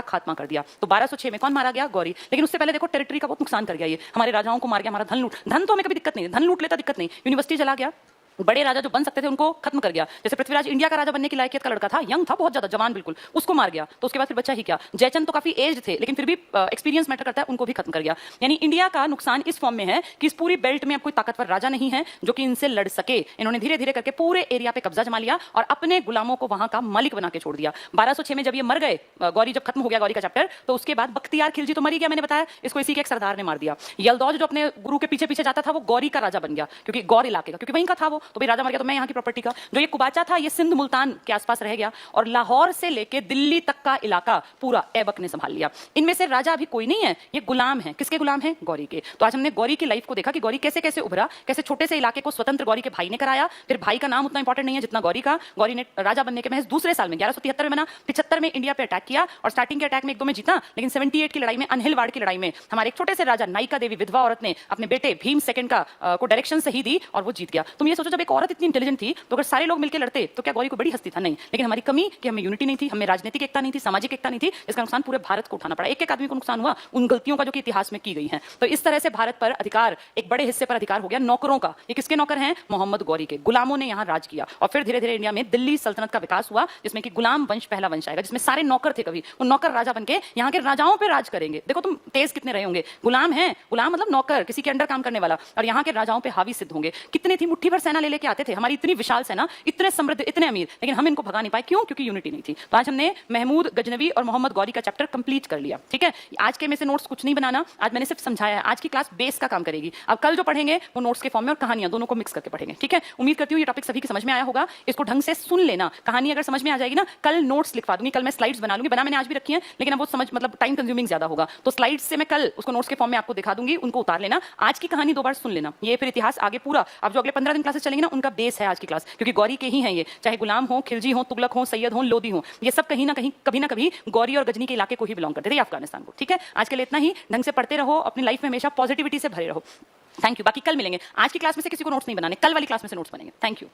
खात्मा कर दिया। तो 1206 में कौन मारा गया? गौरी। लेकिन उससे पहले देखो टेरिटरी का बहुत नुकसान कर गया ये, हमारे राजाओं को मार गया, हमारा धन लूट। धन तो हमें कभी दिक्कत नहीं, धन लूट लेता दिक्कत नहीं, यूनिवर्सिटी चला गया, बड़े राजा जो बन सकते थे उनको खत्म कर गया। जैसे पृथ्वीराज इंडिया का राजा बनने की लायकियत का लड़का था, यंग था, बहुत ज्यादा जवान बिल्कुल, उसको मार गया। तो उसके बाद फिर बच्चा ही क्या, जयचंद तो काफी एज थे लेकिन फिर भी एक्सपीरियंस मैटर करता है, उनको भी खत्म कर गया। यानी इंडिया का नुकसान इस फॉर्म में है कि इस पूरी बेल्ट में अब कोई ताकतवर राजा नहीं है जो कि इनसे लड़ सके। इन्होंने धीरे धीरे करके पूरे एरिया पे कब्जा जमा लिया और अपने गुलामों को वहां का मालिक बना के छोड़ दिया। 1206 में जब ये मर गए, गौरी जब खत्म हो गया गौरी का चैप्टर, तो उसके बाद बख्तियार खिलजी तो मरी गया, मैंने बताया, इसको इसी के एक सरदार ने मार दिया। यलदौज जो अपने गुरु के पीछे पीछे जाता था वो गौरी का राजा बन गया, क्योंकि गौर इलाके का, क्योंकि वहीं का था वो, तो भाई राजा मर गया तो मैं यहाँ की प्रॉपर्टी का। जो ये कुबाचा था ये सिंध मुल्तान के आसपास रह गया और लाहौर से लेके दिल्ली तक का इलाका पूरा ऐबक ने संभाल लिया। इनमें से राजा अभी कोई नहीं है, ये गुलाम है। किसके गुलाम है? गौरी के। तो आज हमने गौरी की लाइफ को देखा कि गौरी कैसे कैसे उभरा, कैसे छोटे से इलाके को स्वतंत्र गौरी के भाई ने कराया। फिर भाई का नाम उतना इंपॉर्टेंट नहीं है जितना गौरी का। गौरी ने राजा बनने के महज दूसरे साल में 1173 में बना, 75 में इंडिया पे अटैक किया और स्टार्टिंग के अटैक में एक दो में जीता, लेकिन 78 की लड़ाई में, अनहिलवाड़ की लड़ाई में हमारे एक छोटे से राजा नायिका देवी विधवा औरत ने अपने बेटे भीम सेकंड का को डायरेक्शन सही दी और वो जीत गया। तुम ये सोचो जब एक औरत इतनी इंटेलिजेंट थी तो अगर सारे लोग मिलकर लड़ते तो क्या गौरी को बड़ी हस्ती था? नहीं। लेकिन हमारी कमी कि हमें यूनिटी नहीं थी, हमें राजनीतिक एकता नहीं थी, सामाजिक एकता नहीं थी, इसका नुकसान पूरे भारत को उठाना पड़ा। एक एक आदमी को नुकसान हुआ उन गलतियों का जो कि इतिहास में की गई है। तो इस तरह से भारत पर अधिकार, एक बड़े हिस्से पर अधिकार हो गया नौकरों का। ये किसके नौकर हैं? मोहम्मद गौरी के। गुलामों ने यहाँ राज किया और फिर धीरे धीरे इंडिया में दिल्ली सल्तनत का विकास हुआ, जिसमें कि गुलाम वंश पहला वंश आएगा, जिसमें सारे नौकर थे। कभी उन नौकर राजा बनके यहाँ के राजाओं पे राज करेंगे। देखो तुम तेज कितने रहे होंगे, गुलाम है, गुलाम मतलब नौकर, किसी के अंडर काम करने वाला, और यहाँ के राजाओं पे हावी सिद्ध होंगे। कितने थी, मुट्ठी भर सेना ले लेके आते थे, हमारी इतनी विशाल सेना, इतने समृद्ध, इतने अमीर, लेकिन हम इनको भगा नहीं पाए। क्यों? क्योंकि यूनिटी नहीं थी। तो आज हमने महमूद गजनवी और मोहम्मद गौरी का चैप्टर कंप्लीट कर लिया। ठीक है, आज के में से नोट्स कुछ नहीं बनाना, आज मैंने सिर्फ समझाया है। आज की क्लास बेस का काम करेगी। अब कल जो पढ़ेंगे वो नोट्स के फॉर्म में और कहानियां दोनों को मिक्स करके पढ़ेंगे। ठीक है, उम्मीद करती हूँ ये टॉपिक सभी की समझ में आया होगा। इसको ढंग से सुन लेना, कहानी अगर समझ में आ जाएगी ना, कल नोट्स लिखवा दूंगी, कल मैं स्लाइड्स बना लूंगी, बना मैंने आज भी रखी है, लेकिन अब वो समझ मतलब टाइम कंज्यूमिंग ज्यादा होगा, तो स्लाइड्स से मैं कल उसको नोट्स के फॉर्म में आपको दिखा दूंगी, उनको उतार लेना। आज की कहानी 2 बार सुन लेना, ये फिर इतिहास आगे पूरा, अब जो अगले 15 दिन क्लासेस चलेंगी ना, उनका बेस है आज की क्लास, क्योंकि गौरी के ही हैं ये, चाहे गुलाम हो, खिलजी हो, तुगलक हो, सैयद हो, लोधी हो, ये सब कहीं ना कहीं, कभी ना कभी गौरी और गजनी के इलाके को ही बिलोंग करते थे, अफगानिस्तान को। ठीक है, आज के लिए इतना ही। ढंग से पढ़ते रहो, अपनी लाइफ में हमेशा पॉजिटिविटी से भरे रहो। Thank you. बाकी कल मिलेंगे। आज की क्लास में से किसी को नोट्स नहीं बनाने, कल वाली क्लास में से नोट्स बनेंगे। Thank you.